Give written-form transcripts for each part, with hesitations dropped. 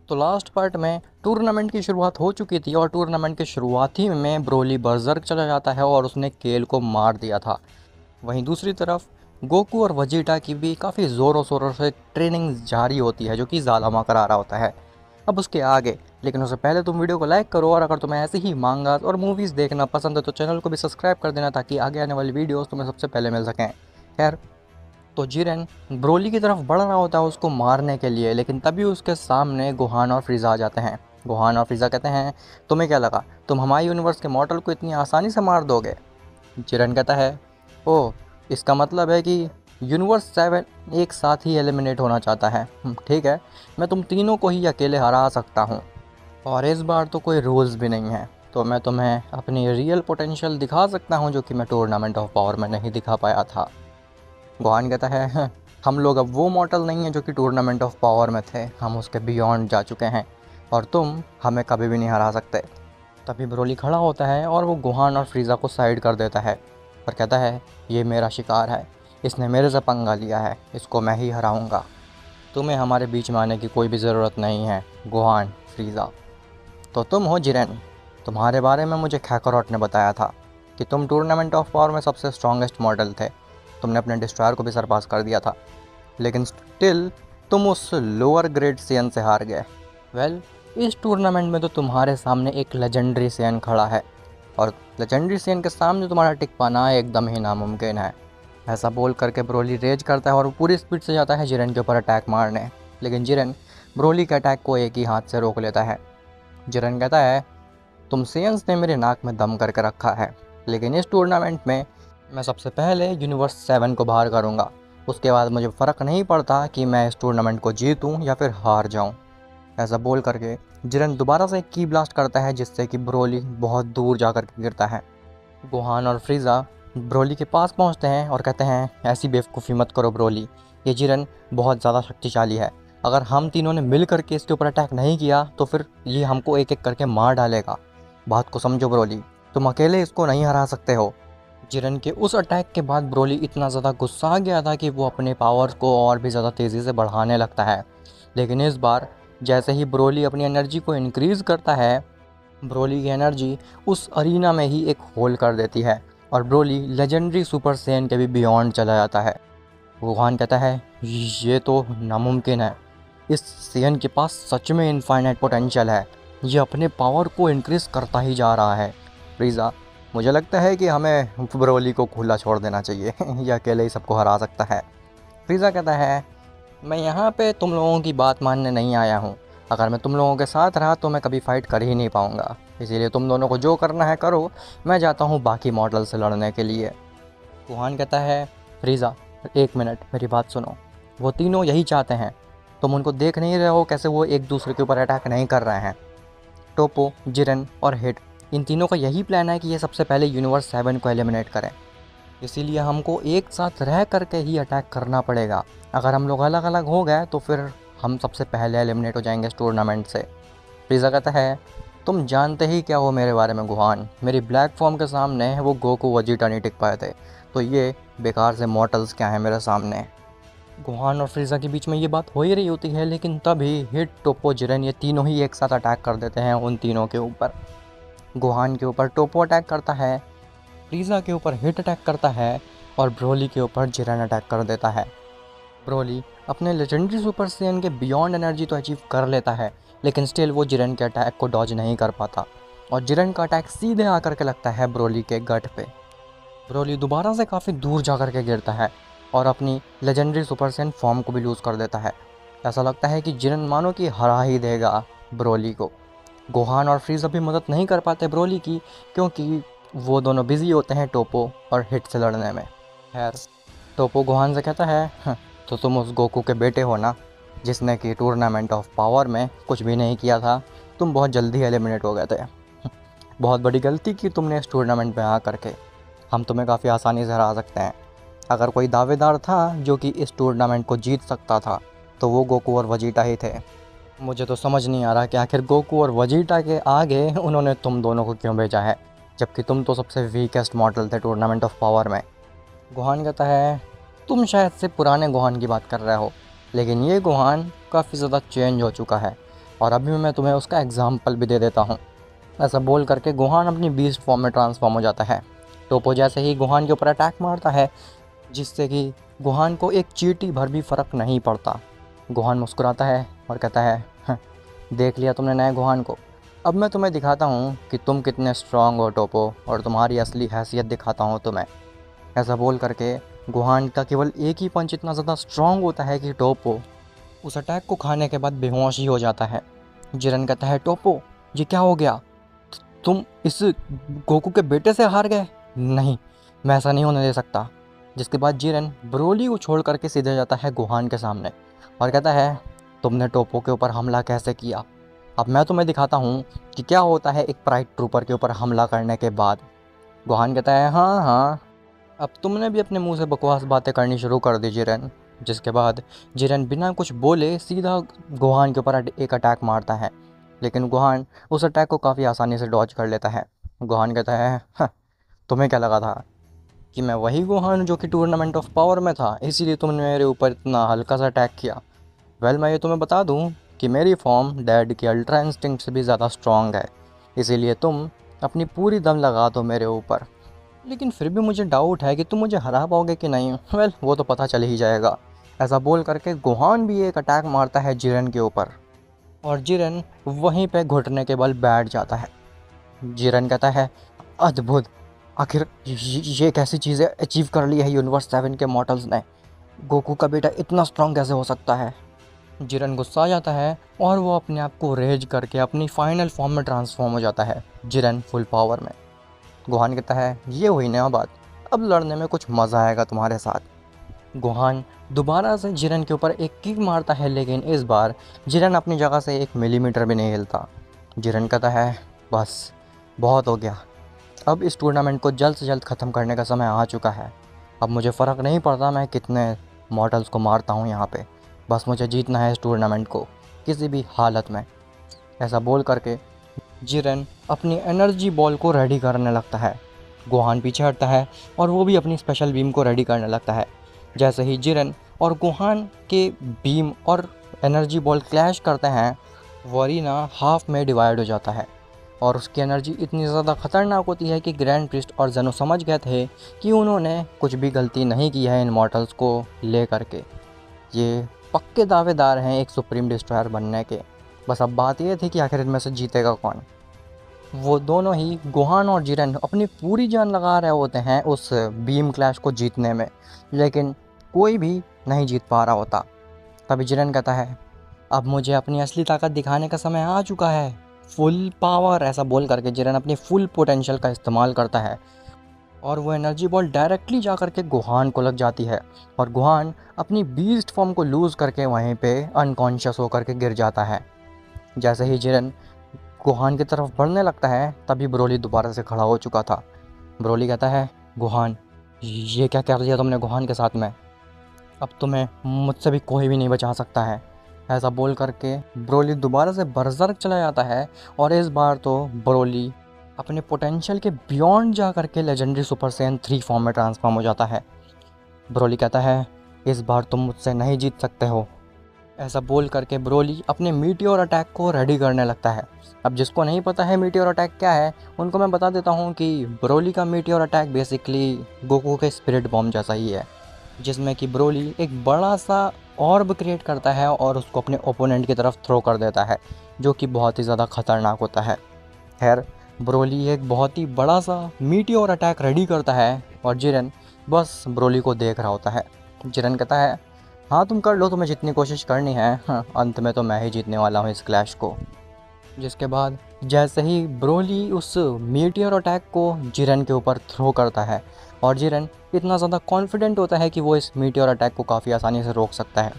तो last part में tournament की शुरुआत हो चुकी थी और टूर्नामेंट की शुरुआत ही में ब्रोली बर्ज़र्क चला जाता है और उसने केल को मार दिया था। वहीं दूसरी तरफ गोकू और वजीटा की भी काफ़ी ज़ोरों शोरों से ट्रेनिंग जारी होती है, जो कि ज़्यादा करा रहा होता है। अब उसके आगे, लेकिन उससे पहले तुम वीडियो को लाइक करो, और अगर तुम्हें ऐसे ही मांगास और मूवीज़ देखना पसंद है तो चैनल को भी सब्सक्राइब कर देना, ताकि आगे आने वाली वीडियोस तुम्हें सबसे पहले मिल सकें। खैर, तो जिरेन ब्रोली की तरफ बढ़ रहा होता है उसको मारने के लिए, लेकिन तभी उसके सामने गोहान और फ्रीज़ा आ जाते हैं। गोहान और फ्रीज़ा कहते हैं, तुम्हें क्या लगा तुम हमारे यूनिवर्स के मॉडल को इतनी आसानी से मार दोगे? जिरेन कहता है, ओह, इसका मतलब है कि यूनिवर्स 7 एक साथ ही एलिमिनेट होना चाहता है। ठीक है, मैं तुम तीनों को ही अकेले हरा सकता हूँ, और इस बार तो कोई रूल्स भी नहीं है, तो मैं तुम्हें अपनी रियल पोटेंशियल दिखा सकता हूँ, जो कि मैं टूर्नामेंट ऑफ पावर में नहीं दिखा पाया था। गोहान कहता है, हम लोग अब वो मॉडल नहीं हैं जो कि टूर्नामेंट ऑफ पावर में थे, हम उसके बियॉन्ड जा चुके हैं, और तुम हमें कभी भी नहीं हरा सकते। तभी ब्रोली खड़ा होता है और वो गोहान और फ्रीज़ा को साइड कर देता है और कहता है, ये मेरा शिकार है, इसने मेरे से पंगा लिया है, इसको मैं ही हराऊंगा। तुम्हें हमारे बीच में आने की कोई भी ज़रूरत नहीं है गोहान, फ्रीज़ा। तो तुम हो जिरेन, तुम्हारे बारे में मुझे खैकरॉट ने बताया था कि तुम टूर्नामेंट ऑफ पावर में सबसे स्ट्रॉन्गेस्ट मॉडल थे, तुमने अपने डिस्ट्रॉयर को भी सरपास कर दिया था, लेकिन स्टिल तुम उस लोअर ग्रेड सेन से हार गए। वेल, इस टूर्नामेंट में तो तुम्हारे सामने एक लेजेंडरी सेन खड़ा है, और लेजेंडरी सेन के सामने तुम्हारा टिक पाना एकदम ही नामुमकिन है। ऐसा बोल करके ब्रोली रेज करता है और वो पूरी स्पीड से जाता है जिरेन के ऊपर अटैक मारने, लेकिन जिरेन ब्रोली के अटैक को एक ही हाथ से रोक लेता है। जिरेन कहता है, तुम सेयंस ने मेरे नाक में दम करके रखा है, लेकिन इस टूर्नामेंट में मैं सबसे पहले यूनिवर्स 7 को बाहर करूंगा, उसके बाद मुझे फ़र्क नहीं पड़ता कि मैं इस टूर्नामेंट को जीतूं या फिर हार जाऊं। ऐसा बोल करके जिरेन दोबारा से की ब्लास्ट करता है, जिससे कि ब्रोली बहुत दूर जा कर के गिरता है। गोहान और फ्रीज़ा ब्रोली के पास पहुंचते हैं और कहते हैं, ऐसी बेवकूफ़ी मत करो ब्रोली, ये जिरेन बहुत ज़्यादा शक्तिशाली है, अगर हम तीनों ने मिल करके इसके ऊपर अटैक नहीं किया तो फिर ये हमको एक एक करके मार डालेगा। बात को समझो ब्रोली, तुम अकेले इसको नहीं हरा सकते हो। जिरेन के उस अटैक के बाद ब्रोली इतना ज़्यादा गुस्सा आ गया था कि वो अपने पावर्स को और भी ज़्यादा तेज़ी से बढ़ाने लगता है, लेकिन इस बार जैसे ही ब्रोली अपनी एनर्जी को इंक्रीज़ करता है, ब्रोली की एनर्जी उस अरीना में ही एक होल कर देती है, और ब्रोली लेजेंडरी सुपर सेन के भी बियॉन्ड चला जाता है। वुहान कहता है, ये तो नामुमकिन है, इस सेन के पास सच में इनफाइनाइट पोटेंशियल है, ये अपने पावर को इंक्रीज़ करता ही जा रहा है। फ्रीज़ा, मुझे लगता है कि हमें ब्रोली को खुला छोड़ देना चाहिए, ये अकेले ही सबको हरा सकता है। फ्रीज़ा कहता है, मैं यहाँ पे तुम लोगों की बात मानने नहीं आया हूँ, अगर मैं तुम लोगों के साथ रहा तो मैं कभी फ़ाइट कर ही नहीं पाऊँगा, इसीलिए तुम दोनों को जो करना है करो, मैं जाता हूँ बाकी मॉडल से लड़ने के लिए। वुहान कहता है, फ्रीज़ा, एक मिनट मेरी बात सुनो, वो तीनों यही चाहते हैं, तुम उनको देख नहीं रहे हो कैसे वो एक दूसरे के ऊपर अटैक नहीं कर रहे हैं? टोपो, जिरेन और हिट, इन तीनों का यही प्लान है कि ये सबसे पहले यूनिवर्स 7 को एलिमिनेट करें, इसीलिए हमको एक साथ रह करके ही अटैक करना पड़ेगा। अगर हम लोग अलग अलग हो गए तो फिर हम सबसे पहले एलिमिनेट हो जाएंगे इस टूर्नामेंट से। फ्रीज़ा कहता है, तुम जानते ही क्या हो मेरे बारे में गुहान, मेरी ब्लैक फॉर्म के सामने वो गोकू वजीटा नहीं टिक पाए थे, तो ये बेकार से मॉर्टल्स क्या हैं मेरे सामने। गुहान और फ्रीज़ा के बीच में ये बात हो ही रही होती है, लेकिन तभी हिट, टोपो, जिरेन ये तीनों ही एक साथ अटैक कर देते हैं उन तीनों के ऊपर। गुहान के ऊपर टोपो अटैक करता है, फ्रीज़ा के ऊपर हिट अटैक करता है, और ब्रोली के ऊपर जिरेन अटैक कर देता है। ब्रोली अपने लेजेंडरी सुपर सेन के बियॉन्ड एनर्जी तो अचीव कर लेता है, लेकिन स्टिल वो जिरेन के अटैक को डॉज नहीं कर पाता, और जिरेन का अटैक सीधे आकर के लगता है ब्रोली के गट पे। ब्रोली दोबारा से काफ़ी दूर जा कर के गिरता है और अपनी लेजेंडरी सुपर सेन फॉर्म को भी लूज़ कर देता है। ऐसा लगता है कि जिरेन मानो कि हरा ही देगा ब्रोली को। गोहान और फ्रीज़ा भी मदद नहीं कर पाते ब्रोली की, क्योंकि वो दोनों बिजी होते हैं टोपो और हिट से लड़ने में। खैर, टोपो गोहान से कहता है, तो तुम उस गोकू के बेटे हो ना, जिसने कि टूर्नामेंट ऑफ पावर में कुछ भी नहीं किया था, तुम बहुत जल्दी एलिमिनेट हो गए थे। बहुत बड़ी गलती की तुमने इस टूर्नामेंट में आ करके, हम तुम्हें काफ़ी आसानी से हरा सकते हैं। अगर कोई दावेदार था जो कि इस टूर्नामेंट को जीत सकता था तो वो गोकू और वजीटा ही थे। मुझे तो समझ नहीं आ रहा कि आखिर गोकू और वजीटा के आगे उन्होंने तुम दोनों को क्यों भेजा है, जबकि तुम तो सबसे वीकेस्ट मॉडल थे टूर्नामेंट ऑफ पावर में। गोहान कहता है, तुम शायद से पुराने गोहान की बात कर रहे हो, लेकिन ये गोहान काफ़ी ज़्यादा चेंज हो चुका है। और अभी मैं तुम्हें उसका एग्जाम्पल भी दे देता हूँ। ऐसा बोल करके गोहान अपनी बीस्ट फॉर्म में ट्रांसफॉर्म हो जाता है। टोपो जैसे ही गोहान के ऊपर अटैक मारता है, जिससे कि गोहान को एक चींटी भर भी फ़र्क नहीं पड़ता। गोहान मुस्कुराता है और कहता है, "हं, देख लिया तुमने नए गोहान को। अब मैं तुम्हें दिखाता हूँ कि तुम कितने स्ट्रांग हो टोपो, और तुम्हारी असली हैसियत दिखाता हूँ तुम्हें।" ऐसा बोल करके गोहान का केवल एक ही पंच इतना ज़्यादा स्ट्रांग होता है कि टोपो उस अटैक को खाने के बाद बेहोश ही हो जाता है। जिरन कहता है, टोपो ये क्या हो गया? तुम इस गोकू के बेटे से हार गए? नहीं, मैं ऐसा नहीं होने दे सकता। जिसके बाद जिरन ब्रोली को छोड़ करके सीधे जाता है गोहान के सामने और कहता है, तुमने टोपो के ऊपर हमला कैसे किया? अब मैं तुम्हें दिखाता हूँ कि क्या होता है एक प्राइड ट्रूपर के ऊपर हमला करने के बाद। गोहान कहता है, हाँ हाँ, अब तुमने भी अपने मुंह से बकवास बातें करनी शुरू कर दी जिरन। जिसके बाद जिरन बिना कुछ बोले सीधा गोहान के ऊपर एक अटैक मारता है, लेकिन गोहान उस अटैक को काफ़ी आसानी से डॉज कर लेता है। गोहान कहता है, "हाँ, तुम्हें क्या लगा था कि मैं वही गोहान जो कि टूर्नामेंट ऑफ पावर में था, इसीलिए तुमने मेरे ऊपर इतना हल्का सा अटैक किया? वेल, मैं ये तुम्हें बता दूं कि मेरी फॉर्म डैड की अल्ट्रा इंस्टिंक्ट से भी ज़्यादा स्ट्रॉन्ग है, इसीलिए तुम अपनी पूरी दम लगा दो मेरे ऊपर। लेकिन फिर भी मुझे डाउट है कि तुम मुझे हरा पाओगे कि नहीं। वेल, वो तो पता चल ही जाएगा।" ऐसा बोल करके गोहान भी एक अटैक मारता है जिरन के ऊपर, और जिरन वहीं पे घुटने के बल बैठ जाता है। जिरन कहता है, अद्भुत, आखिर ये कैसी चीज़ें अचीव कर ली है यूनिवर्स 7 के मॉडल्स ने? गोकू का बेटा इतना स्ट्रांग कैसे हो सकता है? जिरन गुस्सा आ जाता है और वो अपने आप को रेज करके अपनी फाइनल फॉर्म में ट्रांसफॉर्म हो जाता है, जिरन फुल पावर में। गोहान कहता है, ये हुई ना बात, अब लड़ने में कुछ मज़ा आएगा तुम्हारे साथ। गोहान दोबारा से जिरन के ऊपर एक किक मारता है, लेकिन इस बार जिरन अपनी जगह से 1 मिलीमीटर भी नहीं हिलता। जिरन कहता है, बस बहुत हो गया, अब इस टूर्नामेंट को जल्द से जल्द ख़त्म करने का समय आ चुका है। अब मुझे फ़र्क नहीं पड़ता मैं कितने मॉडल्स को मारता हूँ यहाँ पे, बस मुझे जीतना है इस टूर्नामेंट को किसी भी हालत में। ऐसा बोल करके जिरन अपनी एनर्जी बॉल को रेडी करने लगता है। गोहान पीछे हटता है और वो भी अपनी स्पेशल बीम को रेडी करने लगता है। जैसे ही जिरन और गोहान के बीम और एनर्जी बॉल क्लैश करते हैं, वरीना हाफ में डिवाइड हो जाता है और उसकी एनर्जी इतनी ज़्यादा ख़तरनाक होती है कि ग्रैंड प्रिस्ट और जेनो समझ गए थे कि उन्होंने कुछ भी गलती नहीं की है इन मॉडल्स को ले करके। ये पक्के दावेदार हैं एक सुप्रीम डिस्ट्रॉयर बनने के। बस अब बात यह थी कि आखिर इनमें से जीतेगा कौन। वो दोनों ही गोहान और जिरन अपनी पूरी जान लगा रहे होते हैं उस बीम क्लैश को जीतने में, लेकिन कोई भी नहीं जीत पा रहा होता। तभी जिरन कहता है, अब मुझे अपनी असली ताकत दिखाने का समय आ चुका है, फुल पावर। ऐसा बोल करके जिरन अपनी फुल पोटेंशियल का इस्तेमाल करता है और वो एनर्जी बॉल डायरेक्टली जा करके गोहान को लग जाती है और गोहान अपनी बीस्ट फॉर्म को लूज़ करके वहीं पे अनकॉन्शियस होकर के गिर जाता है। जैसे ही जिरन गोहान की तरफ बढ़ने लगता है, तभी ब्रोली दोबारा से खड़ा हो चुका था। ब्रोली कहता है, गोहान, ये क्या कर दिया तुमने गोहान के साथ में? अब तुम्हें मुझसे भी कोई भी नहीं बचा सकता है। ऐसा बोल करके ब्रोली दोबारा से बरसर्क चला जाता है और इस बार तो ब्रोली अपने पोटेंशियल के बियॉन्ड जा करके लेजेंडरी सुपर सैयन 3 फॉर्म में ट्रांसफॉर्म हो जाता है। ब्रोली कहता है, इस बार तुम मुझसे नहीं जीत सकते हो। ऐसा बोल करके ब्रोली अपने मीटियोर अटैक को रेडी करने लगता है। अब जिसको नहीं पता है मीटियोर अटैक क्या है, उनको मैं बता देता हूँ कि ब्रोली का मीटियोर अटैक बेसिकली गोकू के स्पिरिट बॉम्ब जैसा ही है, जिसमें कि ब्रोली एक बड़ा सा ऑर्ब क्रिएट करता है और उसको अपने ओपोनेंट की तरफ थ्रो कर देता है, जो कि बहुत ही ज़्यादा ख़तरनाक होता है। खैर, ब्रोली एक बहुत ही बड़ा सा मीटियोर अटैक रेडी करता है और जिरन बस ब्रोली को देख रहा होता है। जिरन कहता है, हाँ तुम कर लो, तुम्हें जितनी कोशिश करनी है, हाँ, अंत में तो मैं ही जीतने वाला हूँ इस क्लैश को। जिसके बाद जैसे ही ब्रोली उस मीटियोर अटैक को जिरन के ऊपर थ्रो करता है और जिरन इतना ज़्यादा कॉन्फिडेंट होता है कि वो इस मीटियोर अटैक को काफ़ी आसानी से रोक सकता है।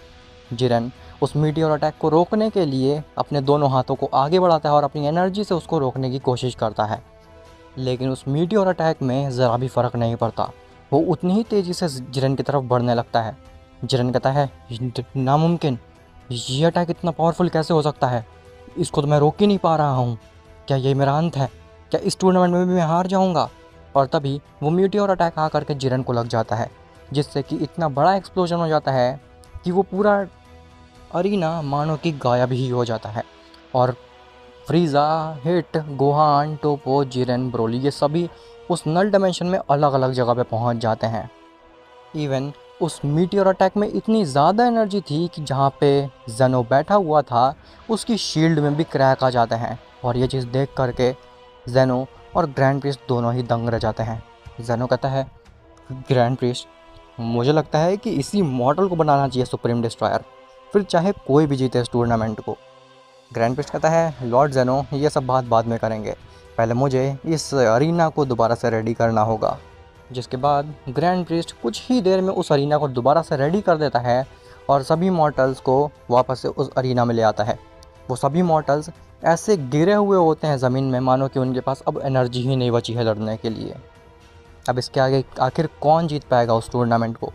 जिरन उस मीटियोर अटैक को रोकने के लिए अपने दोनों हाथों को आगे बढ़ाता है और अपनी एनर्जी से उसको रोकने की कोशिश करता है, लेकिन उस मीटियोर अटैक में ज़रा भी फ़र्क नहीं पड़ता। वो उतनी ही तेज़ी से जिरन की तरफ बढ़ने लगता है। जिरन कहता है, नामुमकिन, ये अटैक इतना पावरफुल कैसे हो सकता है? इसको तो मैं रोक ही नहीं पा रहा हूँ। क्या ये मेरा अंत है? क्या इस टूर्नामेंट में भी मैं हार जाऊँगा? और तभी वो मीटियोर अटैक आ करके जिरन को लग जाता है, जिससे कि इतना बड़ा एक्सप्लोजन हो जाता है कि वो पूरा अरीना मानो कि गायब ही हो जाता है और Frieza, Hit, Gohan, Toppo, Jiren, Broly ये सभी उस नल डायमेंशन में अलग अलग जगह पे पहुंच जाते हैं। इवन उस मीटियोर अटैक में इतनी ज़्यादा एनर्जी थी कि जहाँ पे जेनो बैठा हुआ था उसकी शील्ड में भी क्रैक आ जाते हैं। और ये चीज़ देख करके जेनो और ग्रैंड प्रिस्ट दोनों ही दंग रह जाते हैं। जेनो कहता है, ग्रैंड प्रिस्ट, मुझे लगता है कि इसी मॉडल को बनाना चाहिए सुप्रीम डिस्ट्रॉयर, फिर चाहे कोई भी जीते इस टूर्नामेंट को। ग्रैंड प्रिस्ट कहता है, लॉर्ड जेनो ये सब बात बाद में करेंगे, पहले मुझे इस अरीना को दोबारा से रेडी करना होगा। जिसके बाद ग्रैंड प्रिस्ट कुछ ही देर में उस अरीना को दोबारा से रेडी कर देता है और सभी मॉर्टल्स को वापस से उस अरीना में ले आता है। वो सभी मॉर्टल्स ऐसे गिरे हुए होते हैं ज़मीन में मानो कि उनके पास अब एनर्जी ही नहीं बची है लड़ने के लिए। अब इसके आगे आखिर कौन जीत पाएगा उस टूर्नामेंट को?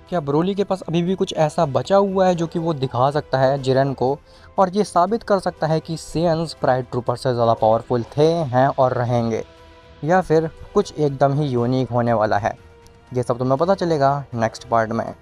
क्या ब्रोली के पास अभी भी कुछ ऐसा बचा हुआ है जो कि वो दिखा सकता है जिरेन को और ये साबित कर सकता है कि सेयन्स प्राइड ट्रूपर से ज़्यादा पावरफुल थे, हैं और रहेंगे, या फिर कुछ एकदम ही यूनिक होने वाला है? ये सब तुम्हें पता चलेगा नेक्स्ट पार्ट में।